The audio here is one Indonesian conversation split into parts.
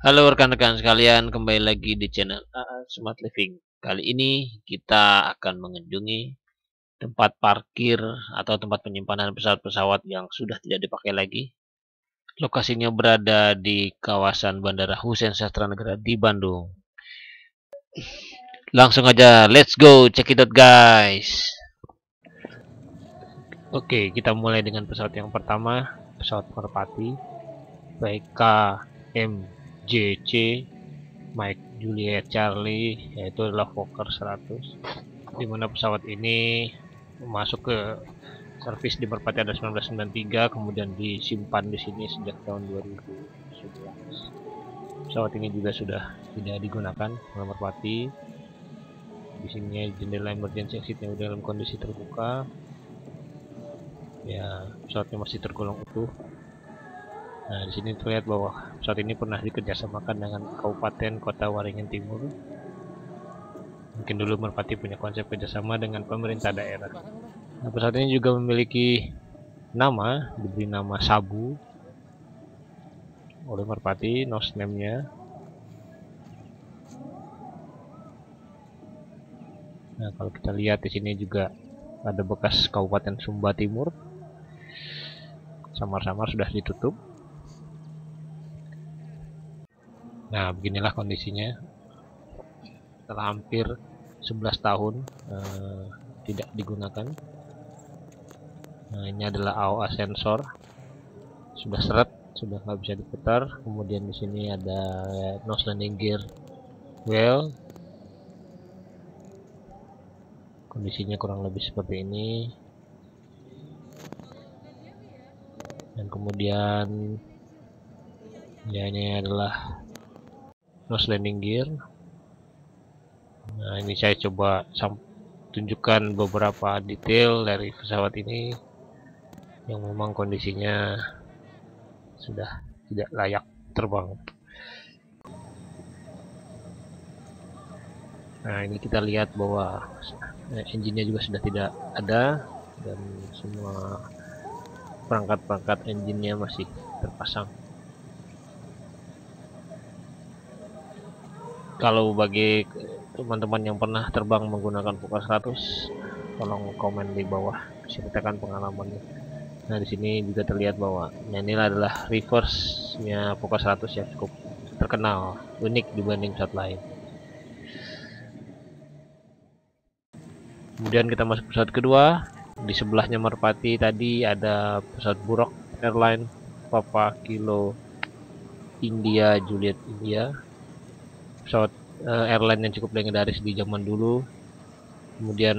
Halo rekan-rekan sekalian, kembali lagi di channel AA Smart Living. Kali ini kita akan mengunjungi tempat parkir atau tempat penyimpanan pesawat-pesawat yang sudah tidak dipakai lagi. Lokasinya berada di kawasan Bandara Hussein Sastra Negara di Bandung. Langsung aja, let's go, check it out guys. Oke, kita mulai dengan pesawat yang pertama, pesawat Merpati, PKMJC Mike Juliet Charlie, yaitu adalah Fokker 100, di mana pesawat ini masuk ke servis di Merpati ada 1993, kemudian disimpan di sini sejak tahun 2011. Pesawat ini juga sudah tidak digunakan oleh Merpati. Di sini jendela emergency exitnya udah dalam kondisi terbuka. Ya, pesawatnya masih tergolong utuh. Nah, di sini terlihat bahwa pesawat ini pernah dikerjasamakan dengan Kabupaten Kota Waringin Timur. Mungkin dulu Merpati punya konsep kerjasama dengan pemerintah daerah. Nah, pesawat ini juga memiliki nama, diberi nama Sabu oleh Merpati, nose name-nya. Nah, kalau kita lihat di sini juga ada bekas Kabupaten Sumba Timur. Samar-samar sudah ditutup. Nah, beginilah kondisinya. Setelah hampir 11 tahun tidak digunakan. Nah, ini adalah AOA sensor. Sudah seret, sudah nggak bisa diputar. Kemudian di sini ada nose landing gear well. Kondisinya kurang lebih seperti ini. Dan kemudian ya, ini adalah nose landing gear. Nah, ini saya coba tunjukkan beberapa detail dari pesawat ini yang memang kondisinya sudah tidak layak terbang. Nah, ini kita lihat bahwa engine-nya juga sudah tidak ada dan semua perangkat-perangkat engine-nya masih terpasang. Kalau bagi teman-teman yang pernah terbang menggunakan Fokker 100, tolong komen di bawah, ceritakan pengalamannya. Nah, di sini juga terlihat bahwa ini adalah reverse-nya Fokker 100 yang cukup terkenal, unik dibanding pesawat lain. Kemudian kita masuk pesawat kedua. Di sebelahnya Merpati tadi ada pesawat Burok Airline Papa Kilo India Juliet India. Pesawat airline yang cukup legendaris di zaman dulu. Kemudian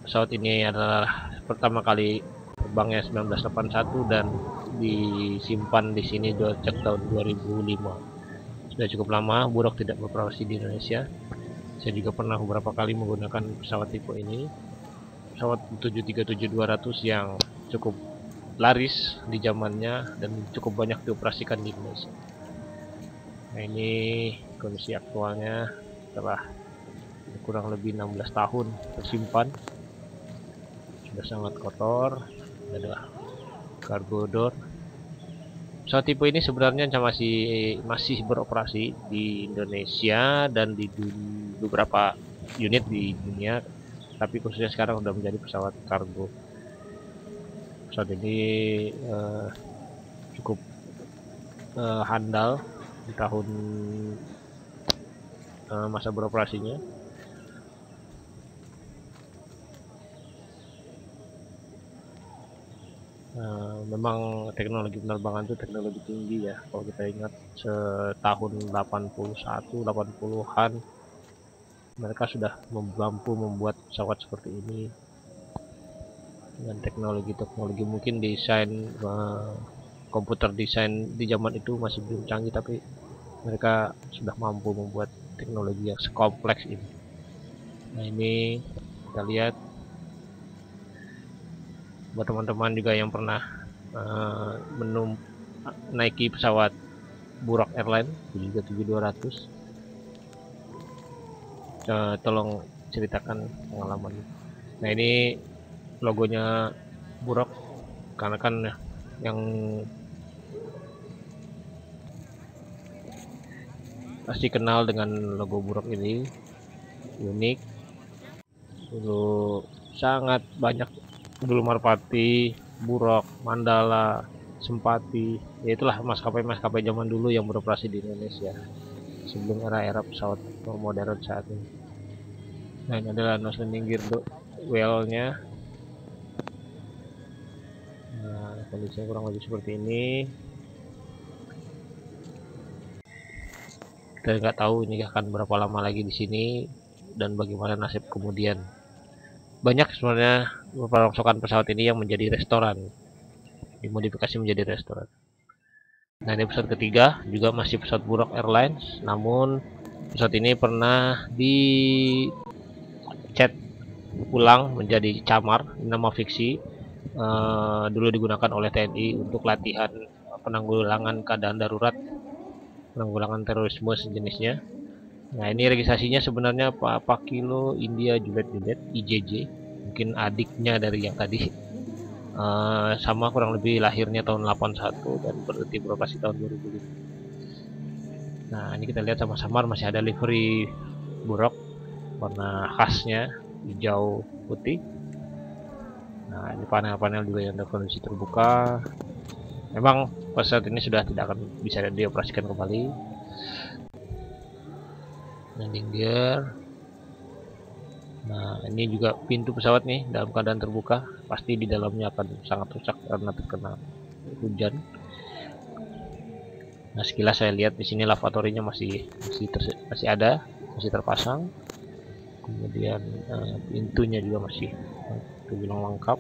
pesawat ini adalah pertama kali terbangnya 1981 dan disimpan di sini sejak tahun 2005. Sudah cukup lama Burok tidak beroperasi di Indonesia. Saya juga pernah beberapa kali menggunakan pesawat tipe ini. Pesawat 737-200 yang cukup laris di zamannya dan cukup banyak dioperasikan di Indonesia. Nah, ini kondisi aktualnya setelah kurang lebih 16 tahun tersimpan. Sudah sangat kotor. Ada cargo door. Pesawat tipe ini sebenarnya masih beroperasi di Indonesia dan di beberapa unit di dunia, tapi khususnya sekarang sudah menjadi pesawat kargo. Pesawat ini cukup handal di tahun masa beroperasinya. Memang teknologi penerbangan itu teknologi tinggi ya. Kalau kita ingat setahun 81, 80-an mereka sudah mampu membuat pesawat seperti ini dengan teknologi mungkin desain komputer desain di zaman itu masih belum canggih, tapi mereka sudah mampu membuat teknologi yang sekompleks ini. Nah, ini kita lihat buat teman-teman juga yang pernah naiki pesawat Burok Airline 737-200, tolong ceritakan pengalaman. Nah, ini logonya Burok, karena kan yang pasti kenal dengan logo Buruk ini, unik. Dulu sangat banyak, dulu Merpati, Buruk, Mandala, Sempati, ya itulah maskapai-maskapai zaman dulu yang beroperasi di Indonesia sebelum era-era pesawat modern saat ini. Nah, ini adalah nose landing gear well-nya. Nah, kondisinya kurang lebih seperti ini. Kita nggak tahu ini akan berapa lama lagi di sini dan bagaimana nasib kemudian. Banyak sebenarnya perongsokan pesawat ini yang menjadi restoran, dimodifikasi menjadi restoran. Nah, ini pesawat ketiga juga masih pesawat Buruk Airlines, namun pesawat ini pernah dicat ulang menjadi Camar, nama fiksi. Dulu digunakan oleh TNI untuk latihan penanggulangan keadaan darurat, penanggulangan terorisme sejenisnya. Nah, ini registrasinya sebenarnya Papa Kilo India Juliet IJJ, mungkin adiknya dari yang tadi. Sama kurang lebih lahirnya tahun 81 dan berhenti beroperasi tahun 2005. Nah, ini kita lihat sama-sama masih ada livery Buruk, warna khasnya hijau putih. Nah, ini panel-panel juga yang ada kondisi terbuka. Memang pesawat ini sudah tidak akan bisa dioperasikan kembali. Landing gear. Nah, ini juga pintu pesawat nih dalam keadaan terbuka. Pasti di dalamnya akan sangat rusak karena terkena hujan. Nah, sekilas saya lihat di sini lavatorinya masih ada, masih terpasang. Kemudian pintunya juga masih terbilang lengkap.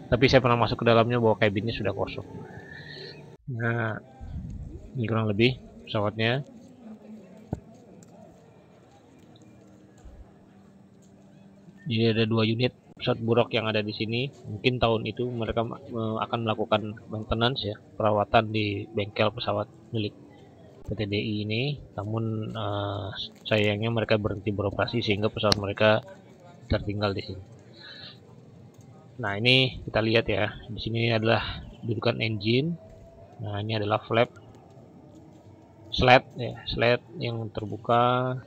Tapi saya pernah masuk ke dalamnya bahwa kabinnya sudah kosong. Nah, ini kurang lebih pesawatnya. Jadi ada 2 unit pesawat Buruk yang ada di sini. Mungkin tahun itu mereka akan melakukan maintenance ya, perawatan di bengkel pesawat milik PT DI ini. Namun sayangnya mereka berhenti beroperasi sehingga pesawat mereka tertinggal di sini. Nah, ini kita lihat ya. Di sini adalah dudukan engine. Nah, ini adalah flap slide yang terbuka.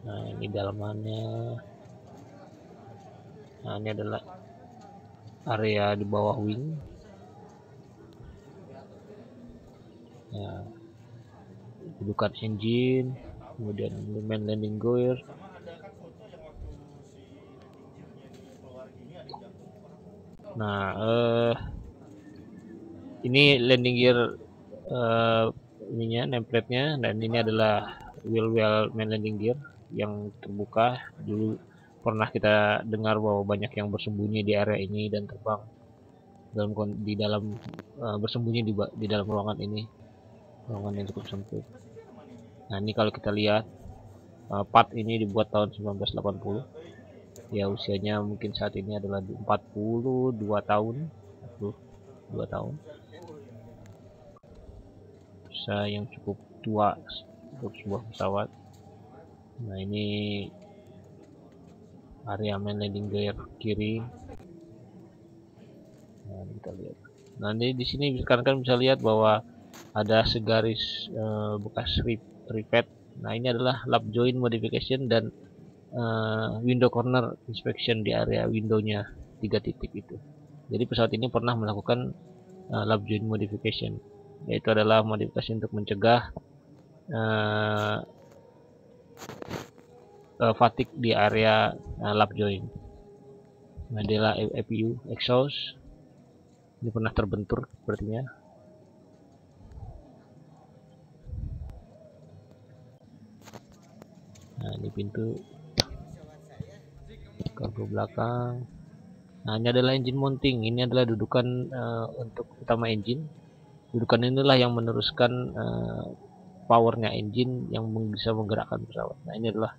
Nah, ini dalamannya. Nah, ini adalah area di bawah wing. Nah, dudukan engine, kemudian main landing gear. Nah, ini landing gear ininya, nameplate-nya, dan ini adalah wheel well main landing gear yang terbuka. Dulu pernah kita dengar bahwa banyak yang bersembunyi di area ini dan terbang di dalam bersembunyi di dalam ruangan ini, ruangan yang cukup sempit. Nah, ini kalau kita lihat part ini dibuat tahun 1980. Ya, usianya mungkin saat ini adalah 42 tahun. 42 tahun. Usia yang cukup tua untuk sebuah pesawat. Nah, ini area main landing gear kiri. Nah, kita lihat. Nah, di sini sekarang kan bisa lihat bahwa ada segaris bekas rivet. Nah, ini adalah lap joint modification dan window corner inspection di area windownya 3 titik itu. Jadi pesawat ini pernah melakukan lap joint modification, yaitu adalah modifikasi untuk mencegah fatigue di area lap joint. Nah, adalah EPU exhaust. Ini pernah terbentur sepertinya. Nah, ini pintu kargo belakang. Nah, ini adalah engine mounting. Ini adalah dudukan untuk utama engine. Dudukan inilah yang meneruskan powernya engine yang bisa menggerakkan pesawat. Nah, ini adalah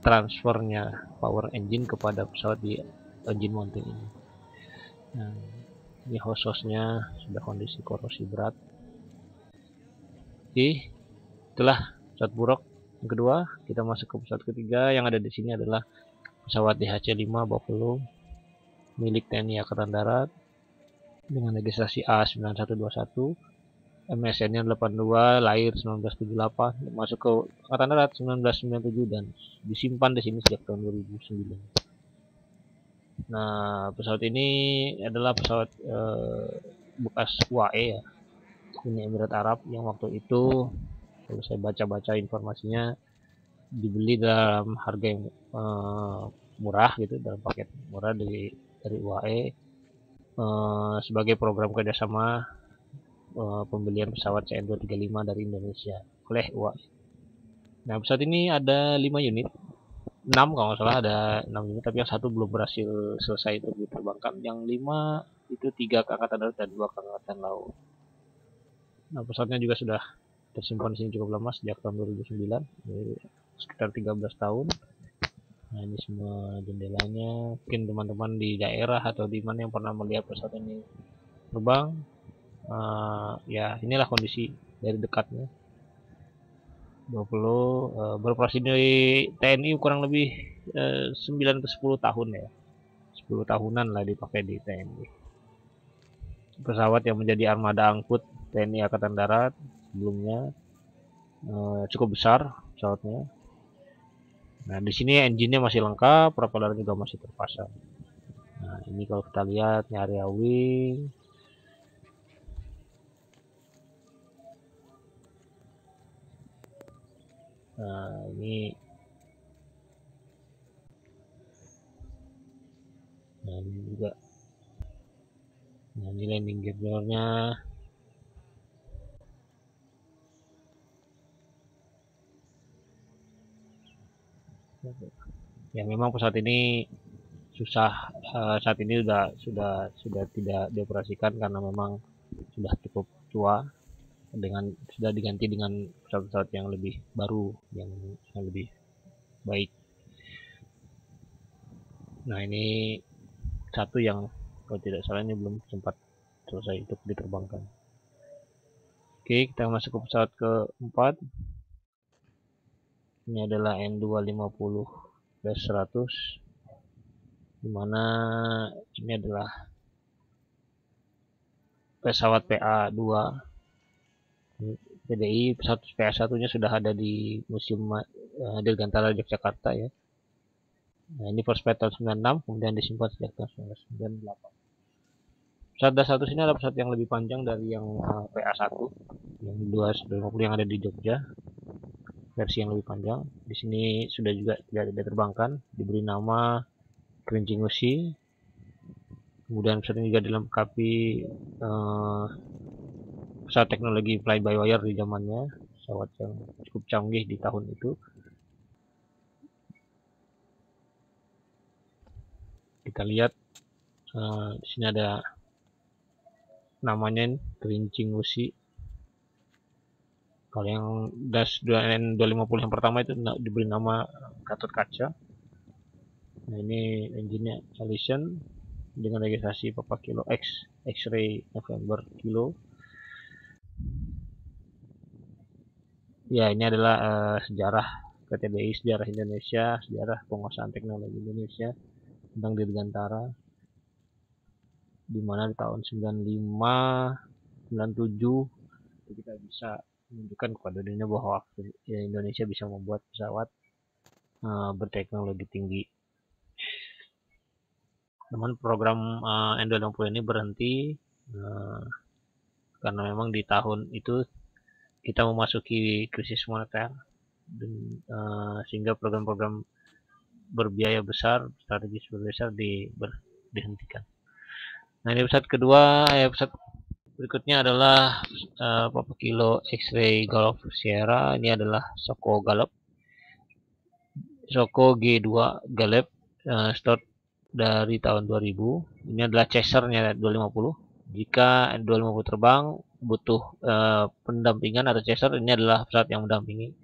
transfernya power engine kepada pesawat di engine mounting ini. Nah, ini hose-hose-nya sudah kondisi korosi berat. Oke, itulah pesawat Buruk yang kedua. Kita masuk ke pesawat ketiga. Yang ada di sini adalah pesawat DHC-5 Buffalo milik TNI Angkatan Darat dengan registrasi A9121. MSN-nya 82, lahir 1978, masuk ke Angkatan Darat 1997 dan disimpan di sini sejak tahun 2009. Nah, pesawat ini adalah pesawat bekas UAE ya, Uni Emirat Arab, yang waktu itu kalau saya baca-baca informasinya dibeli dalam harga yang murah gitu, dalam paket murah dari UAE sebagai program kerjasama pembelian pesawat CN235 dari Indonesia oleh UAE. Nah, pesawat ini ada 5 unit, 6 kalau nggak salah, ada 6 unit, tapi yang satu belum berhasil selesai untuk diterbangkan. Yang 5 itu 3 ke Angkatan Darat dan 2 ke Angkatan Laut. Nah, pesawatnya juga sudah tersimpan di sini cukup lama, sejak tahun 2009, sekitar 13 tahun. Nah, ini semua jendelanya. Mungkin teman-teman di daerah atau di mana yang pernah melihat pesawat ini terbang, ya inilah kondisi dari dekatnya. 20 beroperasi di TNI kurang lebih 9 ke 10 tahun ya. 10 tahunan lah dipakai di TNI. Pesawat yang menjadi armada angkut TNI Angkatan Darat sebelumnya, cukup besar pesawatnya. Nah, di sini engine-nya masih lengkap, propeller juga masih terpasang. Nah, ini kalau kita lihat ini area wing. Nah, ini juga. Nah, ini landing gear-nya. Ya, memang pesawat ini susah, saat ini sudah tidak dioperasikan karena memang sudah cukup tua, sudah diganti dengan pesawat-pesawat yang lebih baru, yang lebih baik. Nah, ini satu yang kalau tidak salah ini belum sempat selesai untuk diterbangkan. Oke, kita masuk ke pesawat keempat. Ini adalah N250-100, dimana ini adalah pesawat PA2 PDI. Pesawat PA1 nya sudah ada di Museum Dirgantara Yogyakarta ya. Nah, ini first flight tahun 96, kemudian disimpan sejak tahun 1998. Pesawat Das-100 ini adalah pesawat yang lebih panjang dari yang PA1, yang 250 yang ada di Jogja, versi yang lebih panjang. Di sini sudah juga tidak diterbangkan, diberi nama Kerincing Usi. Kemudian pesawat ini juga dilengkapi pesawat teknologi fly by wire di zamannya, pesawat yang cukup canggih di tahun itu. Kita lihat di sini ada namanya Kerincing Usi. Kalau yang Das N250 yang pertama itu diberi nama Gatot Kaca. Nah, ini engine-nya Allison dengan registrasi Papa Kilo X-ray November Kilo. Ya, ini adalah sejarah PTBI, sejarah Indonesia, sejarah penguasaan teknologi Indonesia tentang Dirgantara, di mana di tahun 95, 97 kita bisa menunjukkan kepada dunia bahwa Indonesia bisa membuat pesawat berteknologi tinggi. Namun program N260 ini berhenti karena memang di tahun itu kita memasuki krisis moneter, dan sehingga program-program berbiaya besar, strategis berbesar dihentikan. Nah, ini pesawat kedua, pesawat berikutnya adalah Papa Kilo X-ray Golf Sierra. Ini adalah Soko G2 Galep, start dari tahun 2000. Ini adalah chaser-nya 250. Jika 250 terbang butuh pendampingan atau chaser, ini adalah pesawat yang mendampingi.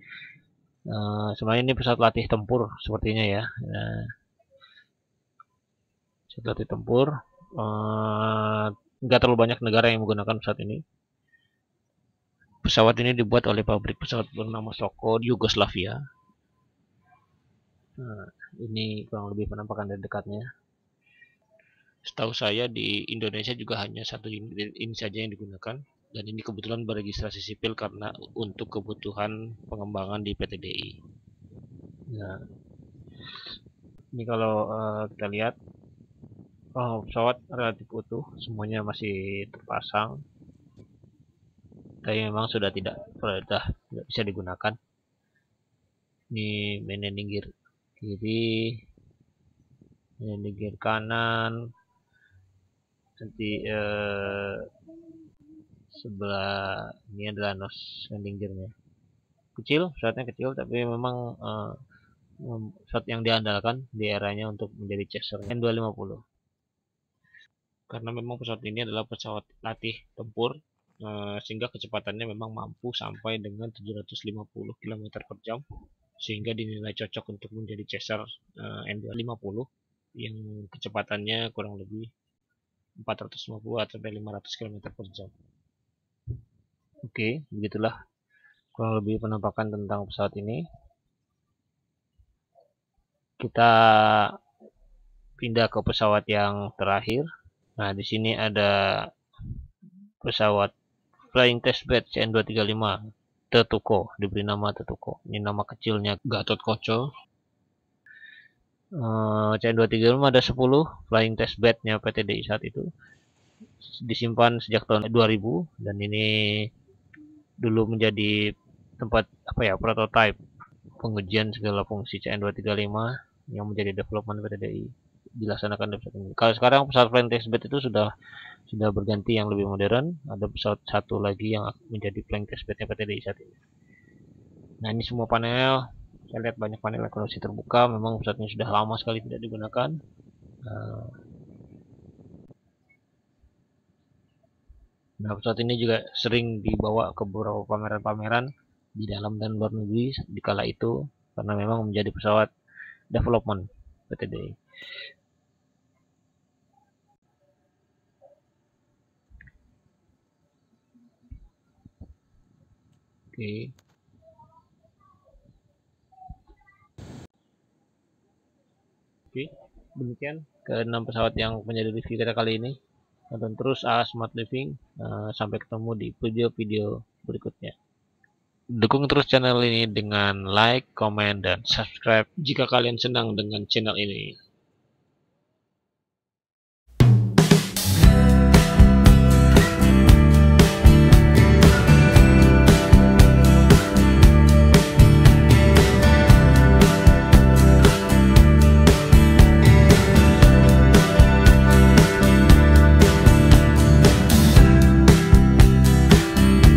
Sebenarnya ini pesawat latih tempur sepertinya ya. Pesawat latih tempur. Nggak terlalu banyak negara yang menggunakan pesawat ini. Pesawat ini dibuat oleh pabrik pesawat bernama Soko Yugoslavia. Nah, ini kurang lebih penampakan dari dekatnya. Setahu saya di Indonesia juga hanya satu unit ini saja yang digunakan. Dan ini kebetulan beregistrasi sipil karena untuk kebutuhan pengembangan di PT DI. Nah, ini kalau kita lihat, pesawat relatif utuh, semuanya masih terpasang, tapi memang sudah tidak bisa digunakan. Ini main landing gear kiri, landing gear kanan, nanti sebelah ini adalah nose landing gearnya. Kecil, pesawatnya kecil, tapi memang pesawat yang diandalkan di eranya untuk menjadi chaser N250. Karena memang pesawat ini adalah pesawat latih tempur, sehingga kecepatannya memang mampu sampai dengan 750 km per jam, sehingga dinilai cocok untuk menjadi chaser N250 yang kecepatannya kurang lebih 450 sampai 500 km per jam. Oke, begitulah kurang lebih penampakan tentang pesawat ini. Kita pindah ke pesawat yang terakhir. Nah, di sini ada pesawat Flying Testbed CN235 Tetuko, diberi nama Tetuko. Ini nama kecilnya Gatot Koco. CN235 ada 10 Flying Testbednya PT DI saat itu. Disimpan sejak tahun 2000 dan ini dulu menjadi tempat prototipe pengujian segala fungsi CN235 yang menjadi development PT DI dilaksanakan di pesawat ini. Kalau sekarang pesawat Flying Testbed itu sudah berganti yang lebih modern. Ada pesawat satu lagi yang menjadi Flying Testbednya PT DI saat ini. Nah, ini semua panel, saya lihat banyak panel kondisi terbuka. Memang pesawatnya sudah lama sekali tidak digunakan. Nah, pesawat ini juga sering dibawa ke beberapa pameran-pameran di dalam dan luar negeri di kala itu, karena memang menjadi pesawat development PT DI. Oke, demikian ke-6 pesawat yang menjadi review kita kali ini. Tonton terus Smart Living. Sampai ketemu di video-video berikutnya. Dukung terus channel ini dengan like, komen, dan subscribe jika kalian senang dengan channel ini.